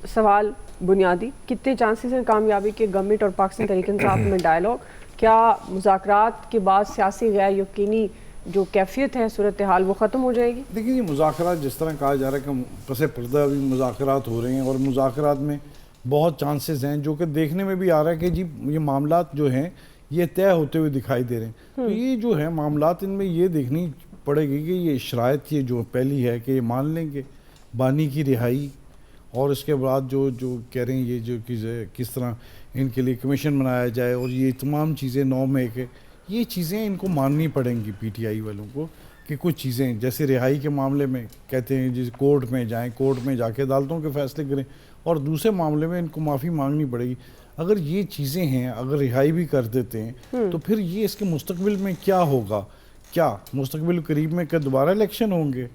सवाल बुनियादी, कितने चांसेस हैं कामयाबी के गवर्नमेंट और पाकिस्तान तहरीक इंसाफ में डायलॉग? क्या मुज़ाकरात के बाद सियासी गैर यकीनी जो कैफियत है सूरत हाल वो ख़त्म हो जाएगी? देखिए, ये मुज़ाकरात जिस तरह कहा जा रहा है कि पसे पर्दा अभी मुज़ाकरात हो रहे हैं और मुज़ाकरात में बहुत चांसेस हैं, जो कि देखने में भी आ रहा है कि जी ये मामलात जो हैं ये तय होते हुए दिखाई दे रहे हैं। तो ये जो है मामलात, इनमें ये देखनी पड़ेगी कि ये शराइत ये जो पहली है कि ये मान लेंगे बानी की रिहाई, और इसके बाद जो जो कह रहे हैं ये जो किस तरह इनके लिए कमीशन बनाया जाए और ये तमाम चीज़ें 9 मई के ये चीज़ें इनको माननी पड़ेंगी पीटीआई वालों को, कि कुछ चीज़ें जैसे रिहाई के मामले में कहते हैं जिस कोर्ट में जाएं, कोर्ट में जाके अदालतों के फैसले करें, और दूसरे मामले में इनको माफ़ी मांगनी पड़ेगी। अगर ये चीज़ें हैं, अगर रिहाई भी कर देते हैं तो फिर ये इसके मुस्तकबिल में क्या होगा? क्या मुस्तकबिल करीब में क्या दोबारा इलेक्शन होंगे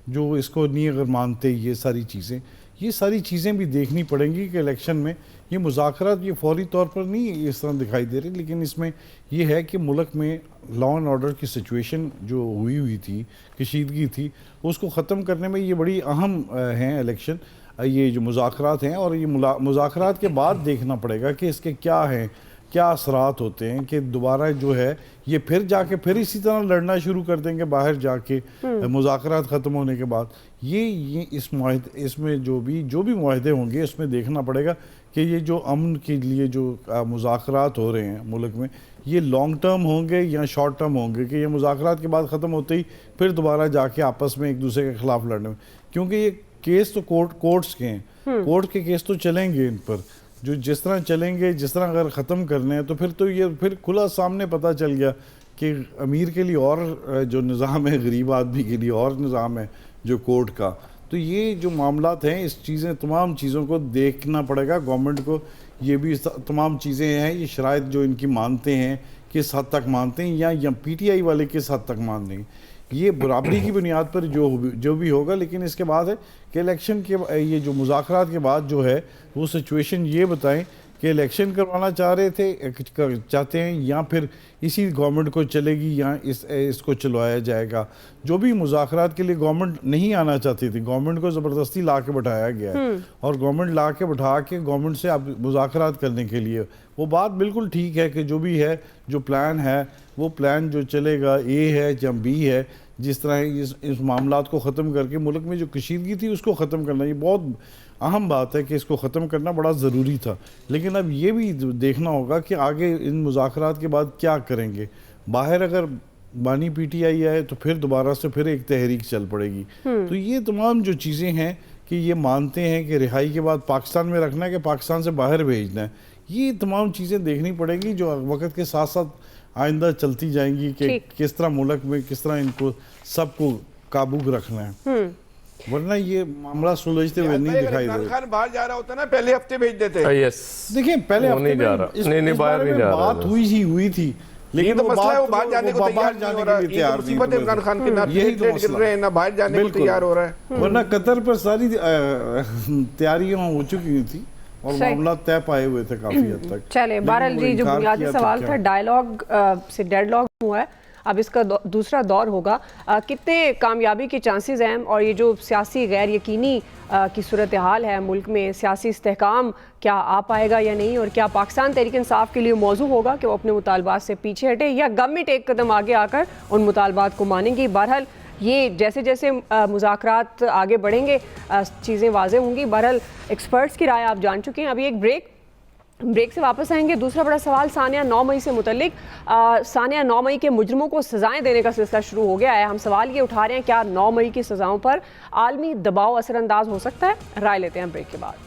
जो इसको नहीं अगर मानते? ये सारी चीज़ें भी देखनी पड़ेंगी कि इलेक्शन में ये मुज़ाकरात ये फौरी तौर पर नहीं इस तरह दिखाई दे रही, लेकिन इसमें ये है कि मुल्क में लॉ एंड ऑर्डर की सिचुएशन जो हुई थी, कशीदगी थी, उसको ख़त्म करने में ये बड़ी अहम हैं इलेक्शन, ये जो मुज़ाकरात हैं। और ये मुज़ाकरात के बाद देखना पड़ेगा कि इसके क्या हैं, क्या असरात होते हैं, कि दोबारा जो है ये फिर जाके फिर इसी तरह लड़ना शुरू कर देंगे बाहर जाके मुज़ाकरात ख़त्म होने के बाद। ये इसमें जो भी मुआहदे होंगे इसमें देखना पड़ेगा कि ये जो अमन के लिए जो मुज़ाकरात हो रहे हैं मुल्क में, ये लॉन्ग टर्म होंगे या शॉर्ट टर्म होंगे, कि ये मुज़ाकरात के बाद ख़त्म होते ही फिर दोबारा जाके आपस में एक दूसरे के ख़िलाफ़ लड़ने में। क्योंकि ये केस तो कोर्ट्स के हैं, कोर्ट के केस तो चलेंगे इन पर, जो जिस तरह चलेंगे, जिस तरह अगर ख़त्म करने हैं तो फिर खुला सामने पता चल गया कि अमीर के लिए और जो निज़ाम है, गरीब आदमी के लिए और निज़ाम है जो कोर्ट का। तो ये जो मामलात हैं, इस तमाम चीज़ों को देखना पड़ेगा गवर्नमेंट को। ये भी तमाम चीज़ें हैं, ये शराइत जो इनकी मानते हैं किस हद तक मानते हैं, या पीटीआई वाले किस हद तक मान लेंगे, ये बराबरी की बुनियाद पर जो भी होगा। लेकिन इसके बाद है कि इलेक्शन के ये जो मुज़ाकरात के बाद जो है वो सिचुएशन ये बताएं कि इलेक्शन करवाना चाहते हैं या फिर इसी गवर्नमेंट को चलेगी या इसको चलवाया जाएगा। जो भी मुज़ाकरात के लिए गवर्नमेंट नहीं आना चाहती थी, गवर्नमेंट को ज़बरदस्ती ला के बैठाया गया है, और गवर्नमेंट ला के बैठा के गवर्नमेंट से अब मुज़ाकरात करने के लिए, वो बात बिल्कुल ठीक है कि जो भी है, जो प्लान है वो प्लान जो चलेगा, ए है या बी है, जिस तरह इस मामलात को ख़त्म करके मुल्क में जो कशीदगी थी उसको ख़त्म करना, ये बहुत अहम बात है कि इसको ख़त्म करना बड़ा ज़रूरी था। लेकिन अब ये भी देखना होगा कि आगे इन मुज़ाकरात के बाद क्या करेंगे। बाहर अगर बानी पीटीआई आए तो फिर दोबारा से फिर एक तहरीक चल पड़ेगी। तो ये तमाम जो चीज़ें हैं कि ये मानते हैं कि रिहाई के बाद पाकिस्तान में रखना है कि पाकिस्तान से बाहर भेजना है, ये तमाम चीज़ें देखनी पड़ेंगी जो वक्त के साथ साथ आइंदा चलती जाएंगी कि किस तरह मुल्क में किस तरह इनको सबको काबू रखना है, वरना ये मामला सुलझते हुए नहीं दिखाई दे रहा। खान बाहर जा रहा होता ना, पहले हफ्ते भेज देते। देखिए, पहले हफ्ते में बात हुई थी, लेकिन तो मसला है वो बाहर जाने को तैयार नहीं हो रहा है। ये मुसीबत है इमरान खान के, ना यही तो गिर रहे हैं, ना बाहर जाने को तैयार हो रहा है। वरना कतर पर सारी तैयारियां हो चुकी थी और मामला तय पाए हुए थे काफी हद तक। चले बहरहाल जी, जो बुनियादी सवाल था, डायलॉग से डेडलॉग हुआ है, अब इसका दूसरा दौर होगा। कितने कामयाबी के चांसेस हैं, और ये जो सियासी गैर यकीनी की सूरत हाल है मुल्क में, सियासी इस्तेहकाम क्या आ पाएगा या नहीं, और क्या पाकिस्तान तहरीक इंसाफ के लिए मौजू होगा कि वो अपने मुतालबात से पीछे हटे, या गवर्नमेंट एक कदम आगे आकर उन मुतालबात को मानेंगी। बहरहाल ये जैसे जैसे मुज़ाकरात आगे बढ़ेंगे चीज़ें वाज़ेह होंगी। बहरहाल एक्सपर्ट्स की राय आप जान चुके हैं। अभी एक ब्रेक से वापस आएंगे। दूसरा बड़ा सवाल सानिया 9 मई से मुतल्लिक, सानिया 9 मई के मुजरिमों को सज़ाएं देने का सिलसिला शुरू हो गया है। हम सवाल ये उठा रहे हैं, क्या 9 मई की सज़ाओं पर आलमी दबाव असरअंदाज हो सकता है? राय लेते हैं ब्रेक के बाद।